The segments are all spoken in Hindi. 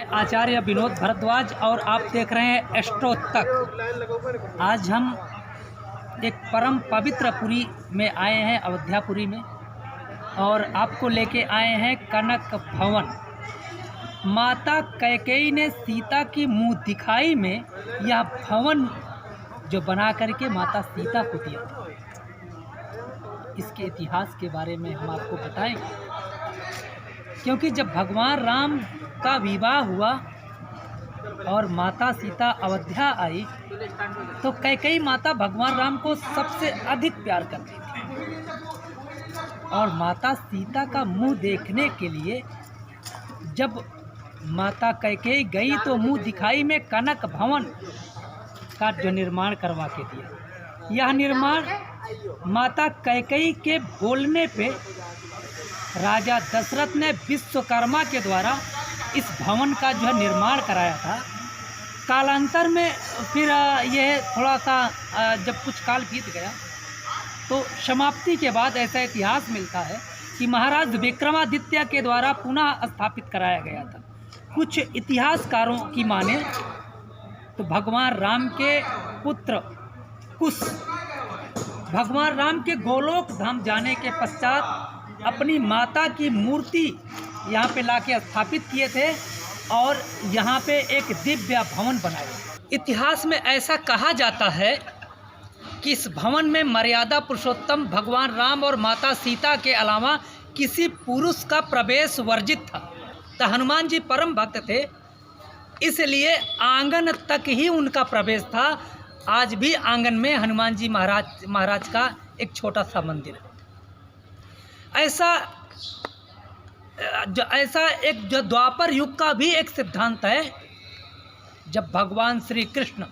आचार्य विनोद भारद्वाज और आप देख रहे हैं एस्ट्रो तक। आज हम एक परम पवित्र पुरी में आए हैं, अयोध्यापुरी में, और आपको लेके आए हैं कनक भवन। माता कैकेयी ने सीता की मुँह दिखाई में यह भवन जो बना करके माता सीता को दिया था। इसके इतिहास के बारे में हम आपको बताएंगे, क्योंकि जब भगवान राम का विवाह हुआ और माता सीता अयोध्या आई तो कैकेयी माता भगवान राम को सबसे अधिक प्यार करती थी, और माता सीता का मुंह देखने के लिए जब माता कैकेयी गई तो मुंह दिखाई में कनक भवन का जो निर्माण करवा के दिया। यह निर्माण माता कैकेयी के बोलने पे राजा दशरथ ने विश्वकर्मा के द्वारा इस भवन का जो है निर्माण कराया था। कालांतर में फिर यह थोड़ा सा जब कुछ काल बीत गया तो समाप्ति के बाद ऐसा इतिहास मिलता है कि महाराज विक्रमादित्य के द्वारा पुनः स्थापित कराया गया था। कुछ इतिहासकारों की माने तो भगवान राम के पुत्र कुश भगवान राम के गोलोक धाम जाने के पश्चात अपनी माता की मूर्ति यहाँ पे लाके स्थापित किए थे और यहाँ पे एक दिव्य भवन बनाया। इतिहास में ऐसा कहा जाता है कि इस भवन में मर्यादा पुरुषोत्तम भगवान राम और माता सीता के अलावा किसी पुरुष का प्रवेश वर्जित था। तो हनुमान जी परम भक्त थे, इसलिए आंगन तक ही उनका प्रवेश था। आज भी आंगन में हनुमान जी महाराज का एक छोटा सा मंदिर है। ऐसा एक जो द्वापर युग का भी एक सिद्धांत है, जब भगवान श्री कृष्ण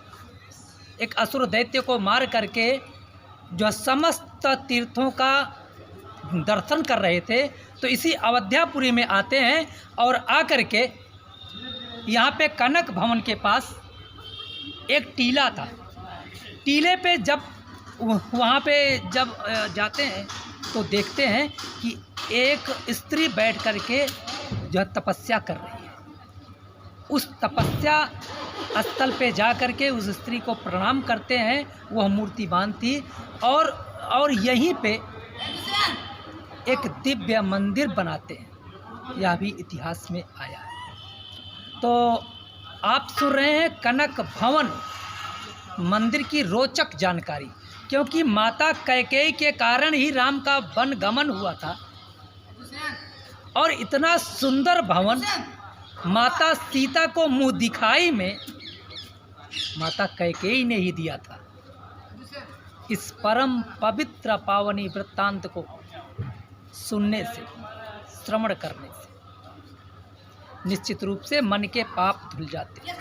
एक असुर दैत्य को मार करके जो समस्त तीर्थों का दर्शन कर रहे थे, तो इसी अयोध्यापुरी में आते हैं और आकर के यहाँ पे कनक भवन के पास एक टीला था। टीले पे जब वहाँ पे जब जाते हैं तो देखते हैं कि एक स्त्री बैठ करके जो तपस्या कर रही है। उस तपस्या स्थल पे जा करके उस स्त्री को प्रणाम करते हैं। वह मूर्तिमान थी और यहीं पे एक दिव्य मंदिर बनाते हैं। यह भी इतिहास में आया है। तो आप सुन रहे हैं कनक भवन मंदिर की रोचक जानकारी, क्योंकि माता कैकेयी के कारण ही राम का वन गमन हुआ था, और इतना सुंदर भवन माता सीता को मुँह दिखाई में माता कैकेयी ने ही दिया था। इस परम पवित्र पावनी वृत्तांत को सुनने से, श्रवण करने से निश्चित रूप से मन के पाप धुल जाते हैं,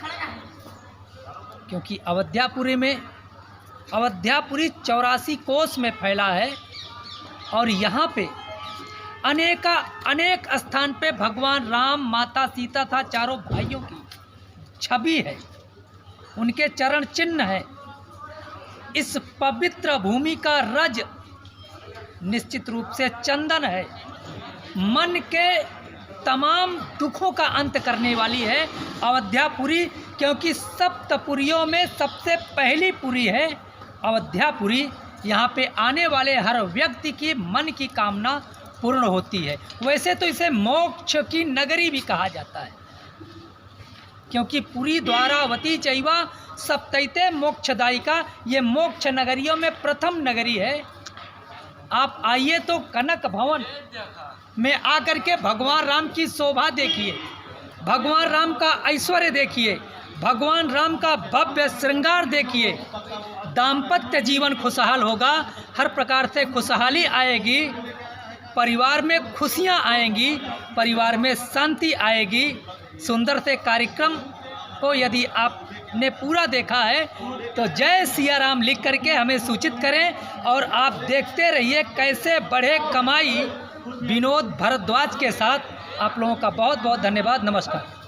क्योंकि अयोध्यापुरी 84 कोस में फैला है, और यहाँ पे अनेक स्थान पे भगवान राम माता सीता था चारों भाइयों की छवि है, उनके चरण चिन्ह है। इस पवित्र भूमि का रज निश्चित रूप से चंदन है। मन के तमाम दुखों का अंत करने वाली है अयोध्यापुरी, क्योंकि सप्तपुरियों में सबसे पहली पुरी है अयोध्यापुरी। यहाँ पे आने वाले हर व्यक्ति की मन की कामना पूर्ण होती है। वैसे तो इसे मोक्ष की नगरी भी कहा जाता है, क्योंकि पुरी द्वारावती चैवा सप्तैते मोक्षदायिका, ये मोक्ष नगरियों में प्रथम नगरी है। आप आइए तो कनक भवन में आकर के भगवान राम की शोभा देखिए, भगवान राम का ऐश्वर्य देखिए, भगवान राम का भव्य श्रृंगार देखिए। दाम्पत्य जीवन खुशहाल होगा, हर प्रकार से खुशहाली आएगी, परिवार में खुशियां आएंगी, परिवार में शांति आएगी। सुंदर से कार्यक्रम को यदि आपने पूरा देखा है तो जय सिया राम लिख करके हमें सूचित करें, और आप देखते रहिए कैसे बढ़े कमाई विनोद भारद्वाज के साथ। आप लोगों का बहुत बहुत धन्यवाद। नमस्कार।